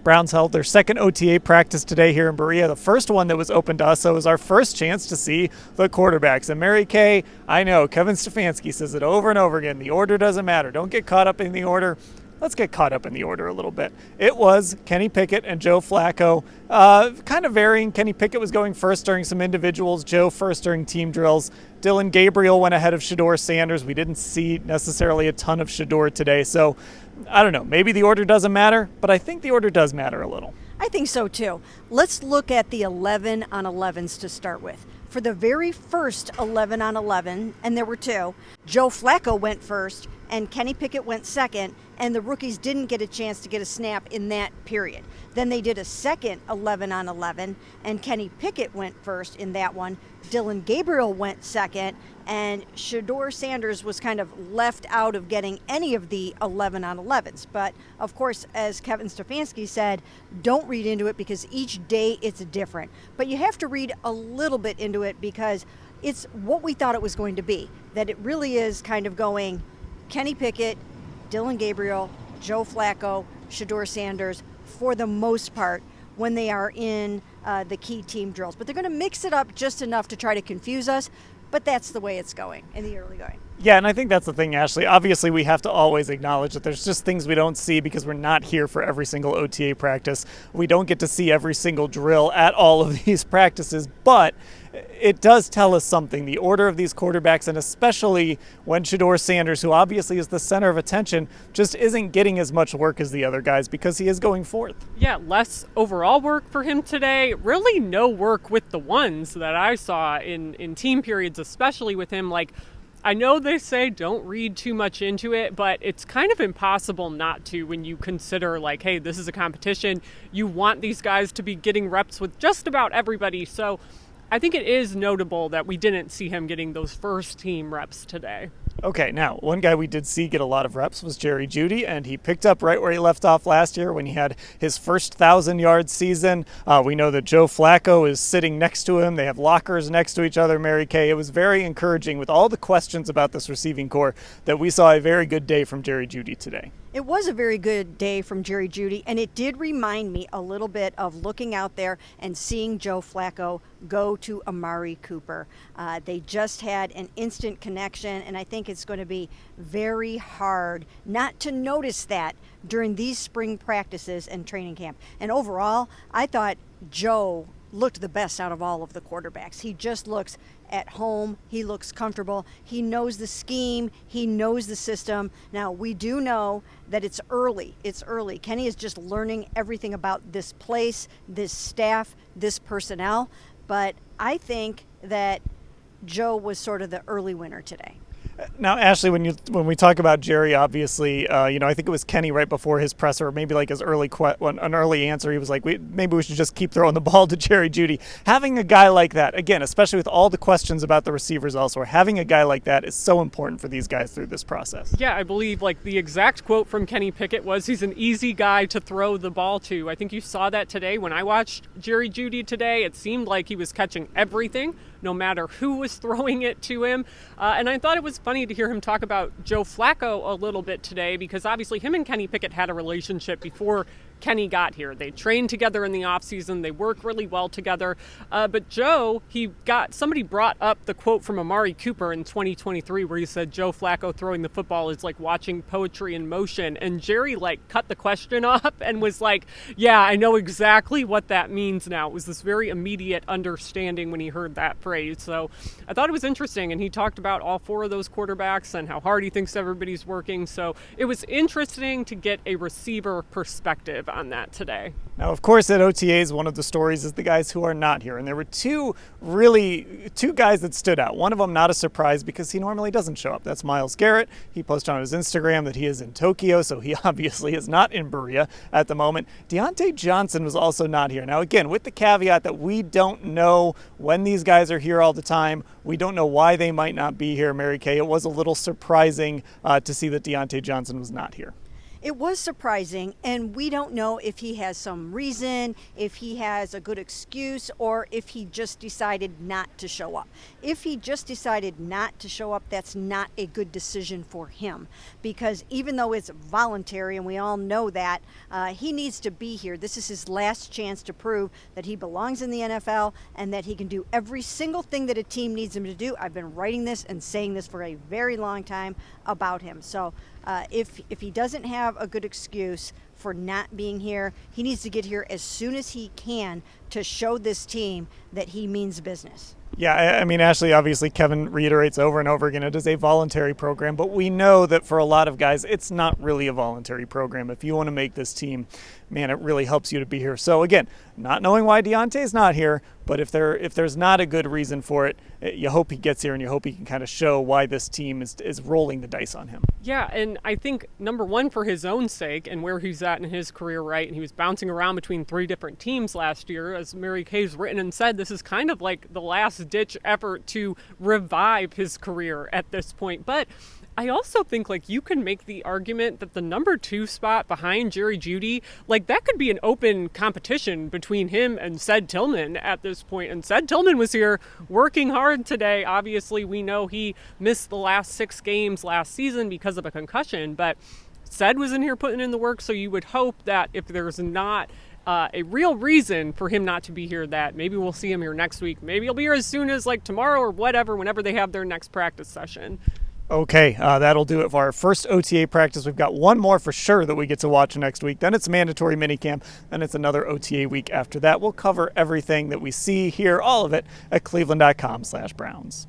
Browns held their second OTA practice today here in Berea, the first one that was open to us, so it was our first chance to see the quarterbacks. And Mary Kay, I know, Kevin Stefanski says it over and over again, the order doesn't matter. Don't get caught up in the order. Let's get caught up in the order a little bit. It was Kenny Pickett and Joe Flacco, kind of varying. Kenny Pickett was going first during some individuals, Joe first during team drills. Dylan Gabriel went ahead of Shedeur Sanders. We didn't see necessarily a ton of Shedeur today, so I don't know. Maybe the order doesn't matter, but I think the order does matter a little. I think so too. Let's look at the 11 on 11s to start with. For the very first 11 on 11, and there were two, Joe Flacco went first and Kenny Pickett went second, and the rookies didn't get a chance to get a snap in that period. Then they did a second 11 on 11, and Kenny Pickett went first in that one. Dylan Gabriel went second, and Shedeur Sanders was kind of left out of getting any of the 11 on 11s. But of course, as Kevin Stefanski said, don't read into it because each day it's different. But you have to read a little bit into it because it's what we thought it was going to be, that it really is kind of going Kenny Pickett, Dylan Gabriel, Joe Flacco, Shedeur Sanders, for the most part, when they are in the key team drills. But they're going to mix it up just enough to try to confuse us, but that's the way it's going in the early going. Yeah, and I think that's the thing, Ashley. Obviously, we have to always acknowledge that there's just things we don't see because we're not here for every single OTA practice. We don't get to see every single drill at all of these practices, but it does tell us something, the order of these quarterbacks, and especially when Shedeur Sanders, who obviously is the center of attention, just isn't getting as much work as the other guys because he is going fourth. Yeah, less overall work for him today. Really no work with the ones that I saw in team periods, especially with him. Like, I know they say don't read too much into it, but it's kind of impossible not to when you consider, like, hey, this is a competition. You want these guys to be getting reps with just about everybody. So I think it is notable that we didn't see him getting those first team reps today. Okay, now, one guy we did see get a lot of reps was Jerry Jeudy, and he picked up right where he left off last year when he had his first 1,000-yard season. We know that Joe Flacco is sitting next to him. They have lockers next to each other, Mary Kay. It was very encouraging with all the questions about this receiving core that we saw a very good day from Jerry Jeudy today. It was a very good day from Jerry Jeudy, and it did remind me a little bit of looking out there and seeing Joe Flacco go to Amari Cooper. They just had an instant connection, and I think it's going to be very hard not to notice that during these spring practices and training camp. And overall, I thought Joe looked the best out of all of the quarterbacks. He just looks at home. He looks comfortable. He knows the scheme. He knows the system. Now, we do know that it's early. It's early. Kenny is just learning everything about this place, this staff, this personnel. But I think that Joe was sort of the early winner today. Now, Ashley, when we talk about Jerry, obviously, I think it was Kenny right before his presser, maybe like his early answer. He was like, maybe we should just keep throwing the ball to Jerry Jeudy. Having a guy like that, again, especially with all the questions about the receivers elsewhere, having a guy like that is so important for these guys through this process. Yeah, I believe like the exact quote from Kenny Pickett was he's an easy guy to throw the ball to. I think you saw that today when I watched Jerry Jeudy today. It seemed like he was catching everything, no matter who was throwing it to him. And I thought it was funny to hear him talk about Joe Flacco a little bit today because obviously him and Kenny Pickett had a relationship before Kenny got here. They trained together in the offseason. They work really well together. But Joe, somebody brought up the quote from Amari Cooper in 2023 where he said Joe Flacco throwing the football is like watching poetry in motion. And Jerry cut the question up and was like, yeah, I know exactly what that means now. It was this very immediate understanding when he heard that phrase. So I thought it was interesting. And he talked about all four of those quarterbacks and how hard he thinks everybody's working. So it was interesting to get a receiver perspective on that today. Now, of course, at OTAs, one of the stories is the guys who are not here. And there were two guys that stood out. One of them, not a surprise because he normally doesn't show up. That's Myles Garrett. He posted on his Instagram that he is in Tokyo, so he obviously is not in Berea at the moment. Diontae Johnson was also not here. Now, again, with the caveat that we don't know when these guys are here all the time. We don't know why they might not be here, Mary Kay. It was a little surprising to see that Diontae Johnson was not here. It was surprising, and we don't know if he has some reason, if he has a good excuse, or if he just decided not to show up. If he just decided not to show up, that's not a good decision for him, because even though it's voluntary, and we all know that, he needs to be here. This is his last chance to prove that he belongs in the NFL and that he can do every single thing that a team needs him to do. I've been writing this and saying this for a very long time about him. So if he doesn't have a good excuse for not being here, he needs to get here as soon as he can to show this team that he means business. Yeah, I mean, Ashley, obviously Kevin reiterates over and over again, it is a voluntary program, but we know that for a lot of guys, it's not really a voluntary program. If you want to make this team, man, it really helps you to be here. So again, not knowing why Deontay's not here, but if there's not a good reason for it, you hope he gets here and you hope he can kind of show why this team is rolling the dice on him. Yeah, and I think, number one, for his own sake and where he's at in his career, right, and he was bouncing around between 3 different teams last year. As Mary Kay's written and said, this is kind of like the last-ditch effort to revive his career at this point. But I also think, like, you can make the argument that the number 2 spot behind Jerry Jeudy, like, that could be an open competition between him and Ced Tillman at this point. And Ced Tillman was here working hard today. Obviously, we know he missed the last 6 games last season because of a concussion, but Ced was in here putting in the work, so you would hope that if there's not a real reason for him not to be here, that maybe we'll see him here next week. Maybe he'll be here as soon as, like, tomorrow or whatever, whenever they have their next practice session. Okay, that'll do it for our first OTA practice. We've got one more for sure that we get to watch next week. Then it's mandatory minicamp. Then it's another OTA week after that. We'll cover everything that we see, hear, all of it at cleveland.com/Browns.